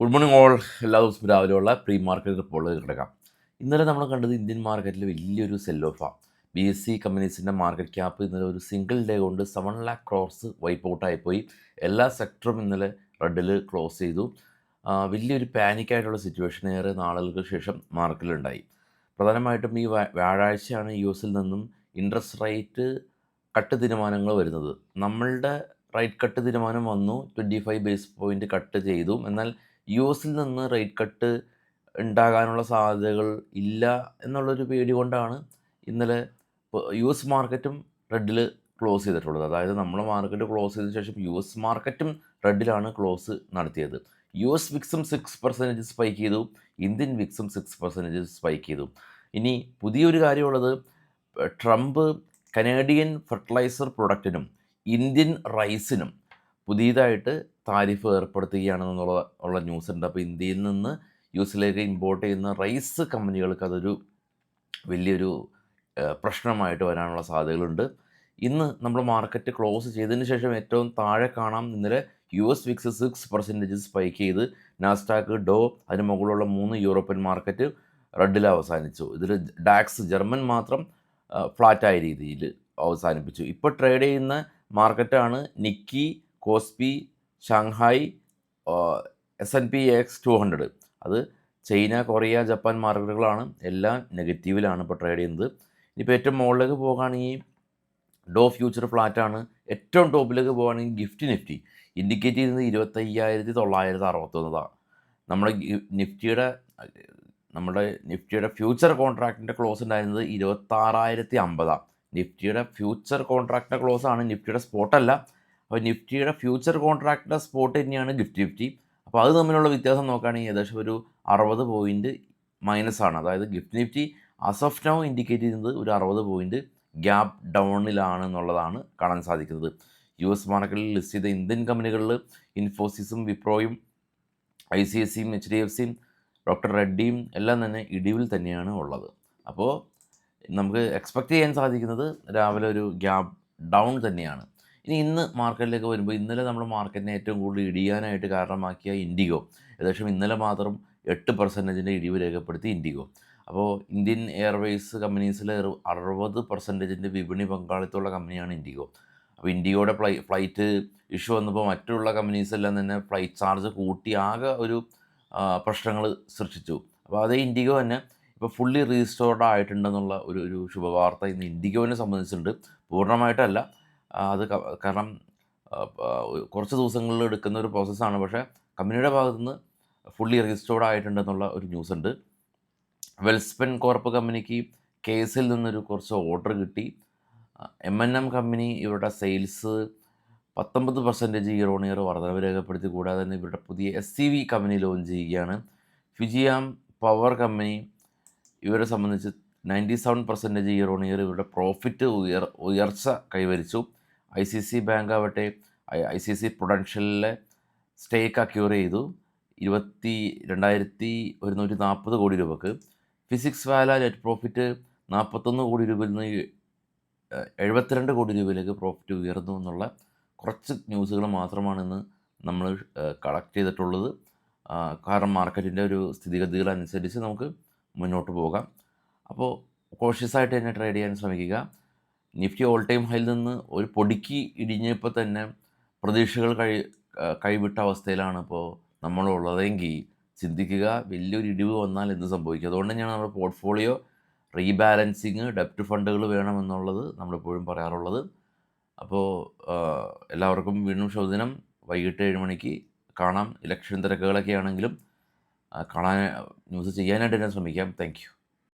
Good morning all. എല്ലാ ദിവസവും രാവിലെയുള്ള പ്രീ മാർക്കറ്റ് റിപ്പോർട്ടുകൾ കിടക്കാം. ഇന്നലെ നമ്മൾ കണ്ടത് ഇന്ത്യൻ മാർക്കറ്റിൽ വലിയൊരു സെൽ ഓഫാണ്. BSE കമ്പനീസിൻ്റെ മാർക്കറ്റ് ക്യാപ്പ് ഇന്നലെ ഒരു സിംഗിൾ ഡേ കൊണ്ട് 7 lakh ക്രോർസ് വൈപ്പ് ഔട്ടായിപ്പോയി. എല്ലാ സെക്ടറും ഇന്നലെ റെഡിൽ ക്ലോസ് ചെയ്തു. വലിയൊരു പാനിക്കായിട്ടുള്ള സിറ്റുവേഷൻ ഏറെ നാളുകൾക്ക് ശേഷം മാർക്കറ്റിലുണ്ടായി. പ്രധാനമായിട്ടും ഈ വ്യാഴാഴ്ചയാണ് US നിന്നും ഇൻട്രസ്റ്റ് റേറ്റ് കട്ട് തീരുമാനങ്ങൾ വരുന്നത്. നമ്മളുടെ റേറ്റ് കട്ട് തീരുമാനം വന്നു, 25 ബേസ് പോയിൻറ്റ് കട്ട് ചെയ്തു. എന്നാൽ US നിന്ന് റേറ്റ് കട്ട് ഉണ്ടാകാനുള്ള സാധ്യതകൾ ഇല്ല എന്നുള്ളൊരു പേടി കൊണ്ടാണ് ഇന്നലെ US മാർക്കറ്റും റെഡിൽ ക്ലോസ് ചെയ്തിട്ടുള്ളത്. അതായത് നമ്മുടെ മാർക്കറ്റ് ക്ലോസ് ചെയ്തതിനു ശേഷം US മാർക്കറ്റും റെഡിലാണ് ക്ലോസ് നടത്തിയത്. US വിക്സും 6% സ്പൈക്ക് ചെയ്തു, ഇന്ത്യൻ വിക്സും 6% സ്പൈക്ക് ചെയ്തു. ഇനി പുതിയൊരു കാര്യമുള്ളത്, ട്രംപ് കനേഡിയൻ ഫെർട്ടിലൈസർ പ്രൊഡക്റ്റിനും ഇന്ത്യൻ റൈസിനും പുതിയതായിട്ട് താരിഫ് ഏർപ്പെടുത്തുകയാണെന്നുള്ള ന്യൂസ് ഉണ്ട്. അപ്പോൾ ഇന്ത്യയിൽ നിന്ന് US ഇമ്പോർട്ട് ചെയ്യുന്ന റൈസ് കമ്പനികൾക്ക് അതൊരു വലിയൊരു പ്രശ്നമായിട്ട് വരാനുള്ള സാധ്യതകളുണ്ട്. ഇന്ന് നമ്മൾ മാർക്കറ്റ് ക്ലോസ് ചെയ്തതിന് ശേഷം ഏറ്റവും താഴെ കാണാം, ഇന്നലെ US വിക്സ് 6% സ്പൈക്ക് ചെയ്ത്, നാസ്ഡാക്ക്, ഡോ, അതിന് മുകളിലുള്ള 3 യൂറോപ്യൻ മാർക്കറ്റ് റെഡിൽ അവസാനിച്ചു. ഇതിൽ ഡാക്സ് ജർമ്മൻ മാത്രം ഫ്ലാറ്റായ രീതിയിൽ അവസാനിപ്പിച്ചു. ഇപ്പോൾ ട്രേഡ് ചെയ്യുന്ന മാർക്കറ്റാണ് Nikki, KOSPI, Shanghai, S&P AX 200. അത് ചൈന, കൊറിയ, ജപ്പാൻ മാർക്കറ്റുകളാണ്. എല്ലാം നെഗറ്റീവിലാണ് ഇപ്പോൾ ട്രേഡ് ചെയ്യുന്നത്. ഇനിയിപ്പോൾ ഏറ്റവും മുകളിലേക്ക് പോകുകയാണെങ്കിൽ ഡോ ഫ്യൂച്ചർ ഫ്ലാറ്റാണ്. ഏറ്റവും ടോപ്പിലേക്ക് പോകുകയാണെങ്കിൽ നിഫ്റ്റി ഇൻഡിക്കേറ്റ് ചെയ്യുന്നത് 25,961. നമ്മുടെ നിഫ്റ്റിയുടെ ഫ്യൂച്ചർ കോൺട്രാക്റ്റിൻ്റെ ക്ലോസ് ഉണ്ടായിരുന്നത് 26,050. നിഫ്റ്റിയുടെ ഫ്യൂച്ചർ കോൺട്രാക്റ്റിൻ്റെ ക്ലോസ് ആണ്, നിഫ്റ്റിയുടെ സ്പോട്ടല്ല. അപ്പോൾ നിഫ്റ്റിയുടെ ഫ്യൂച്ചർ കോൺട്രാക്റ്റിൻ്റെ സ്പോട്ട് തന്നെയാണ് നിഫ്റ്റി. അപ്പോൾ അത് തമ്മിലുള്ള വ്യത്യാസം നോക്കുകയാണെങ്കിൽ ഏകദേശം ഒരു 60 പോയിൻറ്റ് മൈനസാണ്. അതായത് Nifty as of now indicate ചെയ്യുന്നത് ഒരു 60 പോയിൻറ്റ് ഗ്യാപ്പ് ഡൗണിലാണെന്നുള്ളതാണ് കാണാൻ സാധിക്കുന്നത്. US മാർക്കറ്റിൽ ലിസ്റ്റ് ചെയ്ത ഇന്ത്യൻ കമ്പനികളിൽ ഇൻഫോസിസും, വിപ്രോയും, ICICIയും, HDFCയും, ഡോക്ടർ റെഡ്ഡിയും എല്ലാം തന്നെ ഇടിവിൽ തന്നെയാണ് ഉള്ളത്. അപ്പോൾ നമുക്ക് എക്സ്പെക്റ്റ് ചെയ്യാൻ സാധിക്കുന്നത് രാവിലെ ഒരു ഗ്യാപ്പ് ഡൗൺ തന്നെയാണ്. ഇനി ഇന്ന് മാർക്കറ്റിലേക്ക് വരുമ്പോൾ, ഇന്നലെ നമ്മുടെ മാർക്കറ്റിനെ ഏറ്റവും കൂടുതൽ ഇടിയാനായിട്ട് കാരണമാക്കിയ ഇൻഡിഗോ. ഏകദേശം ഇന്നലെ മാത്രം 8% ഇടിവ് രേഖപ്പെടുത്തി ഇൻഡിഗോ. അപ്പോൾ ഇന്ത്യൻ എയർവേസ് കമ്പനീസിൽ 60% വിപണി പങ്കാളിത്തമുള്ള കമ്പനിയാണ് ഇൻഡിഗോ. അപ്പോൾ ഇൻഡിഗോയുടെ ഫ്ലൈറ്റ് ഇഷ്യൂ വന്നപ്പോൾ മറ്റുള്ള കമ്പനീസെല്ലാം തന്നെ ഫ്ലൈറ്റ് ചാർജ് കൂട്ടി ആകെ ഒരു പ്രശ്നങ്ങൾ സൃഷ്ടിച്ചു. അപ്പോൾ അതേ ഇൻഡിഗോ തന്നെ ഇപ്പോൾ ഫുള്ളി റീസ്റ്റോർഡ് ആയിട്ടുണ്ടെന്നുള്ള ഒരു ശുഭവാർത്ത ഇന്ന് ഇൻഡിഗോനെ സംബന്ധിച്ചിട്ടുണ്ട്. പൂർണ്ണമായിട്ടല്ല, അത് കാരണം കുറച്ച് ദിവസങ്ങളിൽ എടുക്കുന്ന ഒരു പ്രോസസ്സാണ്. പക്ഷേ കമ്പനിയുടെ ഭാഗത്തുനിന്ന് ഫുള്ളി റീസ്റ്റോർഡ് ആയിട്ടുണ്ടെന്നുള്ള ഒരു ന്യൂസ് ഉണ്ട്. വെൽസ്പെൻ കോർപ്പ് കമ്പനിക്ക് കേസിൽ നിന്നൊരു കുറച്ച് ഓർഡർ കിട്ടി. M&M കമ്പനി ഇവരുടെ സെയിൽസ് 19% ഇയർ ഓൺ ഇയർ വർധനവ് രേഖപ്പെടുത്തി. കൂടാതെ തന്നെ ഇവരുടെ പുതിയ SCV കമ്പനി ലോഞ്ച് ചെയ്യുകയാണ്. ഫിജിയാം പവർ കമ്പനി ഇവരെ സംബന്ധിച്ച് 97% ഇയർ ഓൺ ഇയർ ഇവരുടെ പ്രോഫിറ്റ് ഉയർച്ച കൈവരിച്ചു. ICICI ബാങ്ക് ആവട്ടെ ICICI പ്രൊഡൻഷ്യലിലെ സ്റ്റേക്ക് അക്യൂർ ചെയ്തു 22,140 കോടി രൂപക്ക്. ഫിസിക്സ് വാല നെറ്റ് പ്രോഫിറ്റ് 41 കോടി രൂപയിൽ നിന്ന് 72 കോടി രൂപയിലേക്ക് പ്രോഫിറ്റ് ഉയർന്നു എന്നുള്ള കുറച്ച് ന്യൂസുകൾ മാത്രമാണ് ഇന്ന് നമ്മൾ കളക്ട് ചെയ്തിട്ടുള്ളത്. കാരണം മാർക്കറ്റിൻ്റെ ഒരു സ്ഥിതിഗതികളനുസരിച്ച് നമുക്ക് മുന്നോട്ട് പോകാം. അപ്പോൾ കോഷ്യസായിട്ട് തന്നെ ട്രേഡ് ചെയ്യാൻ ശ്രമിക്കുക. നിഫ്റ്റി ഓൾ ടൈം ഹൈയിൽ നിന്ന് ഒരു പൊടിക്ക് ഇടിഞ്ഞപ്പോൾ തന്നെ പ്രതീക്ഷകൾ കൈവിട്ട അവസ്ഥയിലാണ് ഇപ്പോൾ നമ്മളുള്ളതെങ്കിൽ ചിന്തിക്കുക, വലിയൊരു ഇടിവ് വന്നാൽ എന്ത് സംഭവിക്കും. അതുകൊണ്ട് തന്നെയാണ് നമ്മുടെ പോർട്ട്ഫോളിയോ റീബാലൻസിങ്, ഡെപ്റ്റ് ഫണ്ടുകൾ വേണമെന്നുള്ളത് നമ്മളിപ്പോഴും പറയാറുള്ളത്. അപ്പോൾ എല്ലാവർക്കും വീണ്ടും ശുഭദിനം. വൈകിട്ട് 7 മണിക്ക് കാണാം. ഇലക്ഷൻ തിരക്കുകളൊക്കെ ആണെങ്കിലും കാണാൻ ന്യൂസ് ചെയ്യാനായിട്ട് തന്നെ ശ്രമിക്കാം. Thank you.